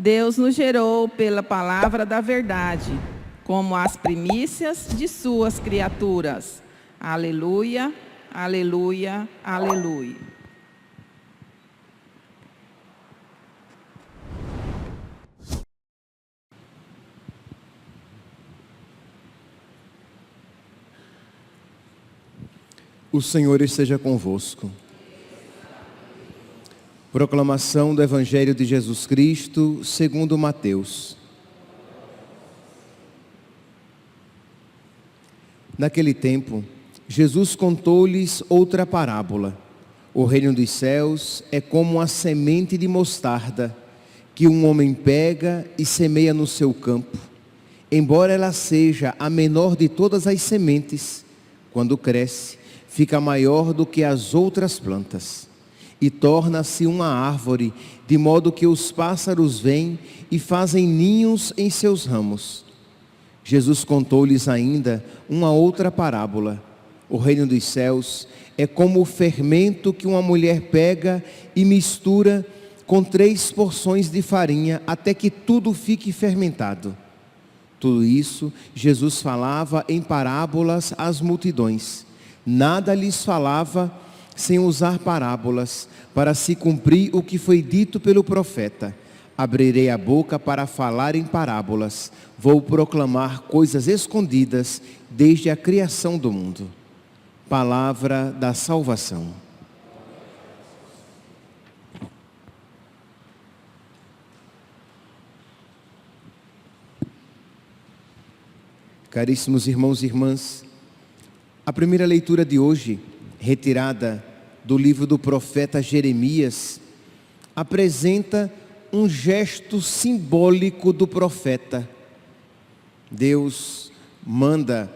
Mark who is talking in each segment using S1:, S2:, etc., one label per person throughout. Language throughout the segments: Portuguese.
S1: Deus nos gerou pela palavra da verdade, como as primícias de suas criaturas. Aleluia, aleluia, aleluia.
S2: O Senhor esteja convosco. Proclamação do Evangelho de Jesus Cristo, segundo Mateus. Naquele tempo, Jesus contou-lhes outra parábola. O reino dos céus é como uma semente de mostarda, que um homem pega e semeia no seu campo. Embora ela seja a menor de todas as sementes, quando cresce, fica maior do que as outras plantas e torna-se uma árvore, de modo que os pássaros vêm e fazem ninhos em seus ramos. Jesus contou-lhes ainda uma outra parábola. O reino dos céus é como o fermento que uma mulher pega e mistura com 3 porções de farinha, até que tudo fique fermentado. Tudo isso Jesus falava em parábolas às multidões. Nada lhes falava sem usar parábolas, para se cumprir o que foi dito pelo profeta: abrirei a boca para falar em parábolas, vou proclamar coisas escondidas desde a criação do mundo. Palavra da salvação. Caríssimos irmãos e irmãs, a primeira leitura de hoje, retirada do livro do profeta Jeremias, apresenta um gesto simbólico do profeta. Deus manda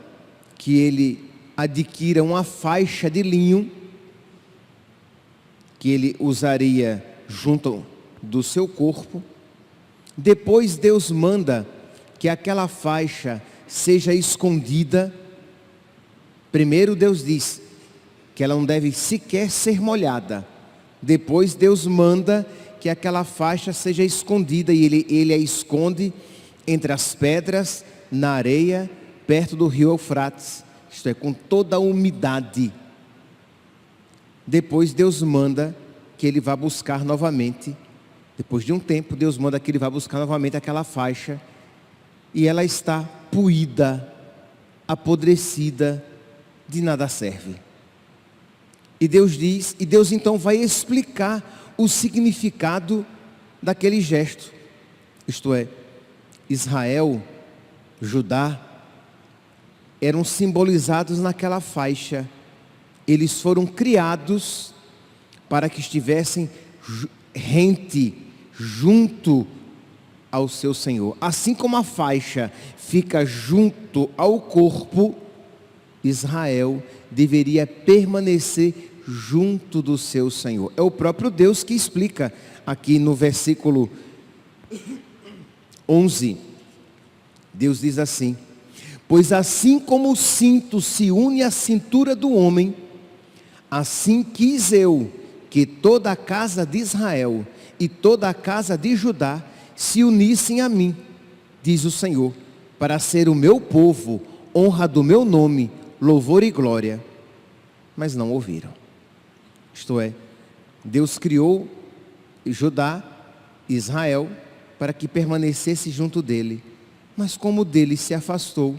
S2: que ele adquira uma faixa de linho, que ele usaria junto do seu corpo. Depois Deus manda que aquela faixa seja escondida. Primeiro Deus diz que ela não deve sequer ser molhada. Depois Deus manda que aquela faixa seja escondida, e ele a esconde entre as pedras, na areia, perto do rio Eufrates, isto é, com toda a umidade. Depois Deus manda que ele vá buscar novamente, depois de um tempo Deus manda que ele vá buscar novamente aquela faixa, e ela está puída, apodrecida, de nada serve. E Deus então vai explicar o significado daquele gesto. Isto é, Israel, Judá, eram simbolizados naquela faixa. Eles foram criados para que estivessem rente, junto ao seu Senhor. Assim como a faixa fica junto ao corpo, Israel deveria permanecer junto do seu Senhor. É o próprio Deus que explica aqui no versículo 11. Deus diz assim: pois assim como o cinto se une à cintura do homem, assim quis eu que toda a casa de Israel e toda a casa de Judá se unissem a mim, diz o Senhor, para ser o meu povo, honra do meu nome, louvor e glória. Mas não ouviram. Isto é, Deus criou Judá, Israel, para que permanecesse junto dele. Mas como dele se afastou,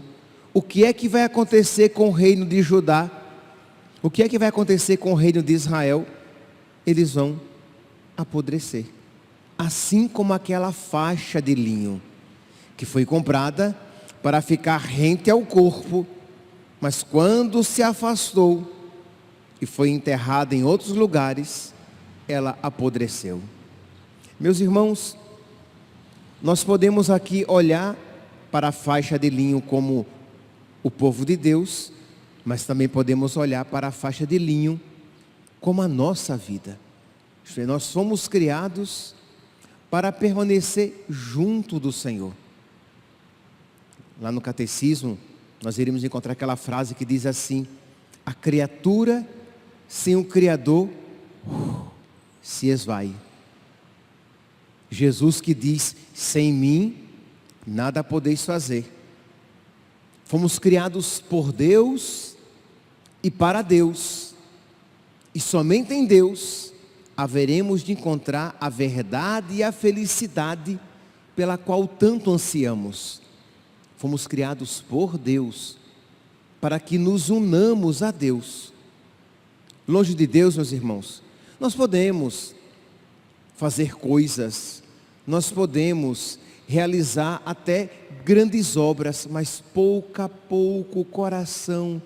S2: o que é que vai acontecer com o reino de Judá? O que é que vai acontecer com o reino de Israel? Eles vão apodrecer. Assim como aquela faixa de linho, que foi comprada para ficar rente ao corpo, mas quando se afastou e foi enterrada em outros lugares, ela apodreceu. Meus irmãos, nós podemos aqui olhar para a faixa de linho como o povo de Deus, mas também podemos olhar para a faixa de linho como a nossa vida. Isto é, nós fomos criados para permanecer junto do Senhor. Lá no catecismo, nós iremos encontrar aquela frase que diz assim: a criatura sem o Criador se esvai. Jesus que diz: sem mim nada podeis fazer. Fomos criados por Deus e para Deus. E somente em Deus haveremos de encontrar a verdade e a felicidade pela qual tanto ansiamos. Fomos criados por Deus para que nos unamos a Deus. Longe de Deus, meus irmãos, nós podemos fazer coisas, nós podemos realizar até grandes obras, mas pouco a pouco o coração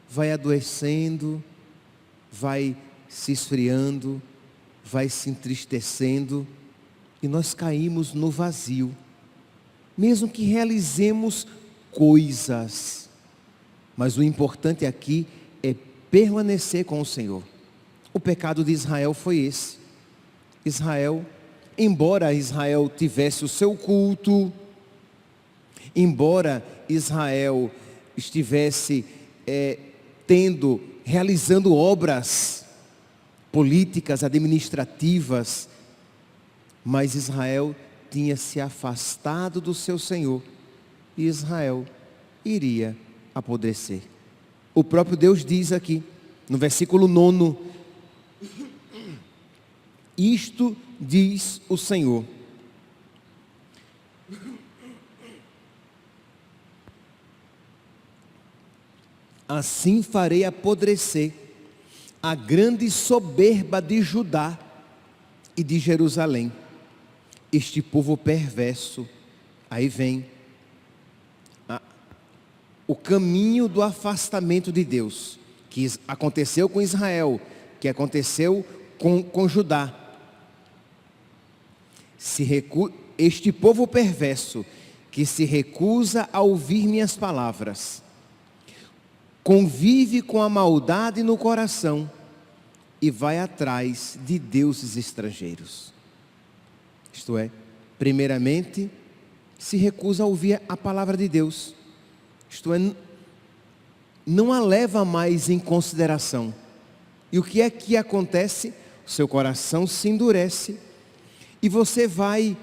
S2: vai adoecendo, vai se esfriando, vai se entristecendo, e nós caímos no vazio, mesmo que realizemos coisas. Mas o importante aqui é permanecer com o Senhor. O pecado de Israel foi esse. Embora Israel tivesse o seu culto, embora Israel estivesse realizando obras políticas, administrativas, mas Israel tinha se afastado do seu Senhor, e Israel iria apodrecer. O próprio Deus diz aqui, no versículo 9, isto diz o Senhor: assim farei apodrecer a grande soberba de Judá e de Jerusalém, este povo perverso. Aí vem o caminho do afastamento de Deus, que aconteceu com Israel, que aconteceu com Judá. Este povo perverso, que se recusa a ouvir minhas palavras, convive com a maldade no coração e vai atrás de deuses estrangeiros. Isto é, primeiramente, se recusa a ouvir a palavra de Deus. Isto é, não a leva mais em consideração. E o que é que acontece? O seu coração se endurece e você vai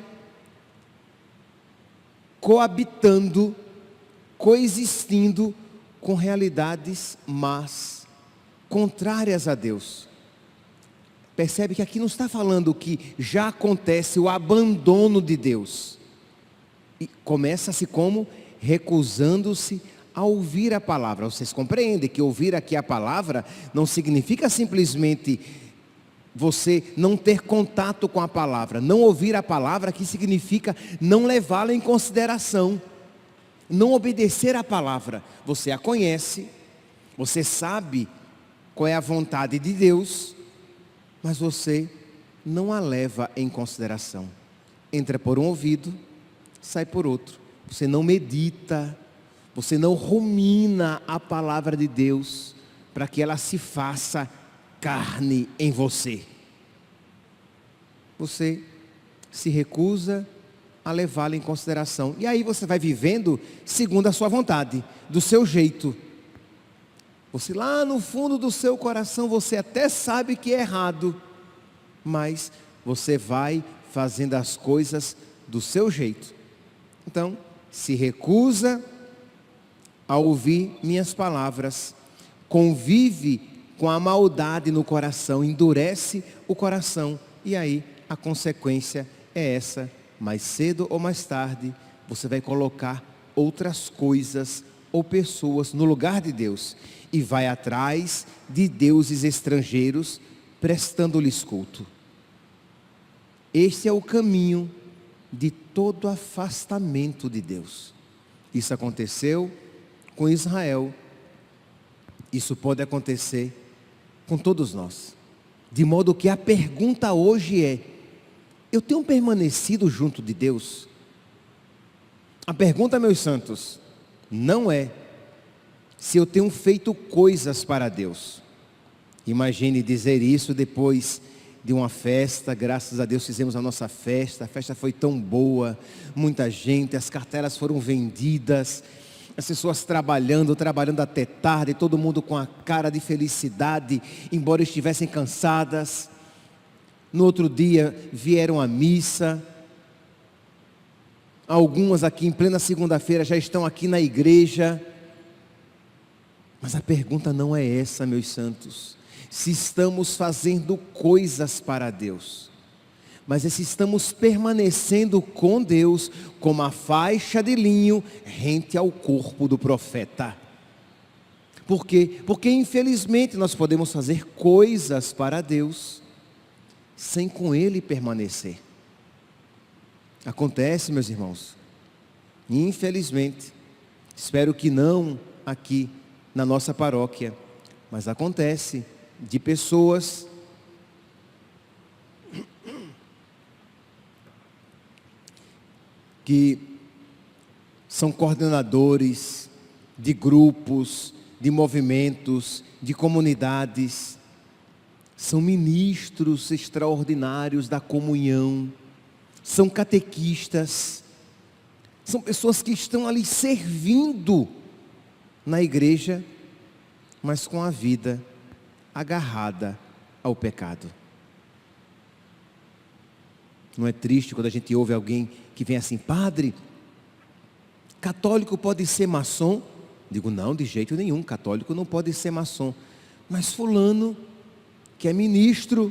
S2: coabitando, coexistindo com realidades más, contrárias a Deus. Percebe que aqui não está falando que já acontece o abandono de Deus. E começa-se como recusando-se a ouvir a palavra. Vocês compreendem que ouvir aqui a palavra não significa simplesmente você não ter contato com a palavra. Não ouvir a palavra aqui significa não levá-la em consideração, não obedecer à palavra. Você a conhece, você sabe qual é a vontade de Deus, mas você não a leva em consideração. Entra por um ouvido, sai por outro. Você não medita, você não rumina a palavra de Deus para que ela se faça carne em você. Você se recusa a levá-la em consideração. E aí você vai vivendo segundo a sua vontade, do seu jeito. Você lá no fundo do seu coração, você até sabe que é errado, mas você vai fazendo as coisas do seu jeito. Então, se recusa a ouvir minhas palavras, convive com a maldade no coração, endurece o coração, e aí a consequência é essa: mais cedo ou mais tarde, você vai colocar outras coisas ou pessoas no lugar de Deus, e vai atrás de deuses estrangeiros, prestando-lhes culto. Este é o caminho de todo afastamento de Deus. Isso aconteceu com Israel, isso pode acontecer com todos nós. De modo que a pergunta hoje é: eu tenho permanecido junto de Deus? A pergunta, meus santos, não é se eu tenho feito coisas para Deus. Imagine dizer isso depois de uma festa. Graças a Deus fizemos a nossa festa, a festa foi tão boa, muita gente, as cartelas foram vendidas, as pessoas trabalhando até tarde, todo mundo com a cara de felicidade, embora estivessem cansadas. No outro dia vieram à missa, Algumas aqui em plena segunda-feira já estão aqui na igreja. Mas a pergunta não é essa, meus santos. Se estamos fazendo coisas para Deus, mas é se estamos permanecendo com Deus como a faixa de linho rente ao corpo do profeta. Por quê? Porque infelizmente nós podemos fazer coisas para Deus sem com Ele permanecer. Acontece, meus irmãos, infelizmente, espero que não aqui na nossa paróquia, mas acontece de pessoas que são coordenadores de grupos, de movimentos, de comunidades, são ministros extraordinários da comunhão, são catequistas, são pessoas que estão ali servindo na igreja, mas com a vida agarrada ao pecado. Não é triste quando a gente ouve alguém que vem assim: padre, católico pode ser maçom? Digo, não, de jeito nenhum, católico não pode ser maçom. Mas fulano, que é ministro,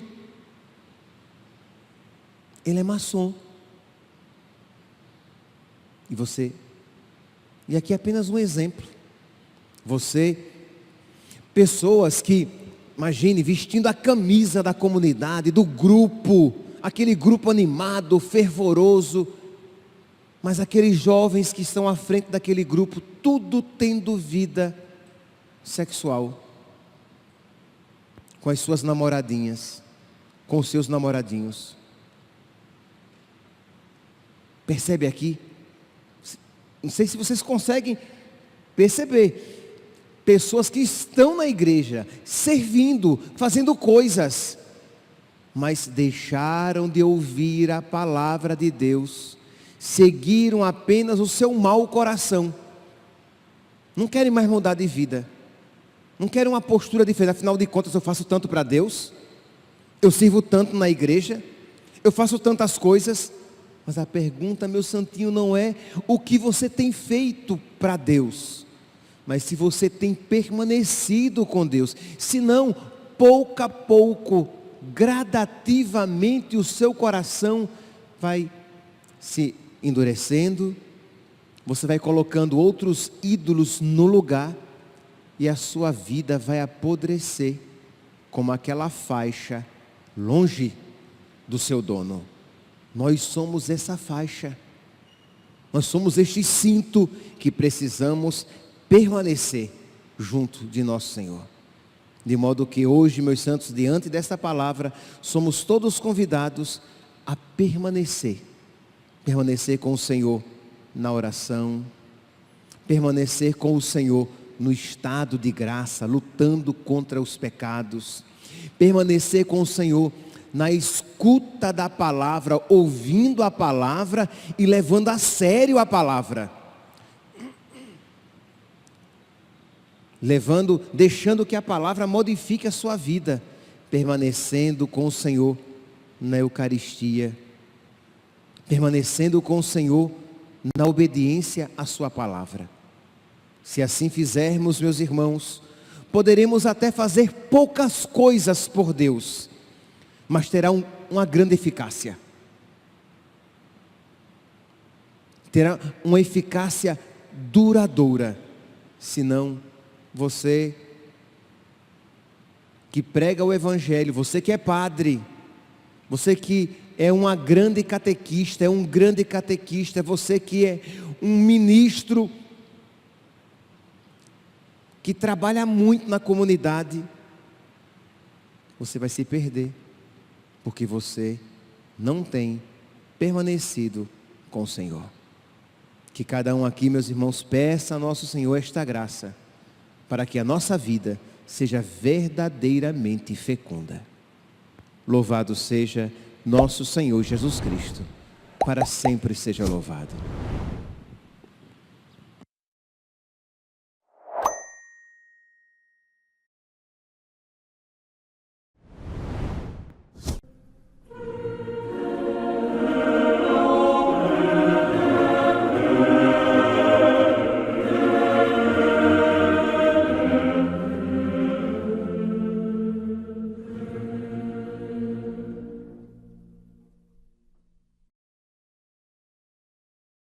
S2: ele é maçom. E aqui é apenas um exemplo. Pessoas que, imagine, vestindo a camisa da comunidade, do grupo, aquele grupo animado, fervoroso, mas aqueles jovens que estão à frente daquele grupo, tudo tendo vida sexual, com as suas namoradinhas, com os seus namoradinhos. Percebe aqui? Não sei se vocês conseguem perceber. Pessoas que estão na igreja, servindo, fazendo coisas, mas deixaram de ouvir a palavra de Deus, seguiram apenas o seu mau coração, não querem mais mudar de vida, não querem uma postura diferente. Afinal de contas, eu faço tanto para Deus, eu sirvo tanto na igreja, eu faço tantas coisas. Mas a pergunta, meu santinho, não é o que você tem feito para Deus, mas se você tem permanecido com Deus. Senão, pouco a pouco, gradativamente, o seu coração vai se endurecendo, você vai colocando outros ídolos no lugar, e a sua vida vai apodrecer, como aquela faixa, longe do seu dono. Nós somos essa faixa, nós somos este cinto que precisamos permanecer junto de nosso Senhor. De modo que hoje, meus santos, diante desta palavra, somos todos convidados a permanecer com o Senhor na oração, permanecer com o Senhor no estado de graça, lutando contra os pecados, permanecer com o Senhor na escuta da palavra, ouvindo a palavra e levando a sério a palavra. Deixando que a palavra modifique a sua vida, permanecendo com o Senhor na Eucaristia, permanecendo com o Senhor na obediência à sua palavra. Se assim fizermos, meus irmãos, poderemos até fazer poucas coisas por Deus, mas terá uma grande eficácia. Terá uma eficácia duradoura. Senão, você que prega o Evangelho, você que é padre, você que é uma grande catequista, é um grande catequista, você que é um ministro que trabalha muito na comunidade, você vai se perder, porque você não tem permanecido com o Senhor. Que cada um aqui, meus irmãos, peça a nosso Senhor esta graça, para que a nossa vida seja verdadeiramente fecunda. Louvado seja nosso Senhor Jesus Cristo, para sempre seja louvado.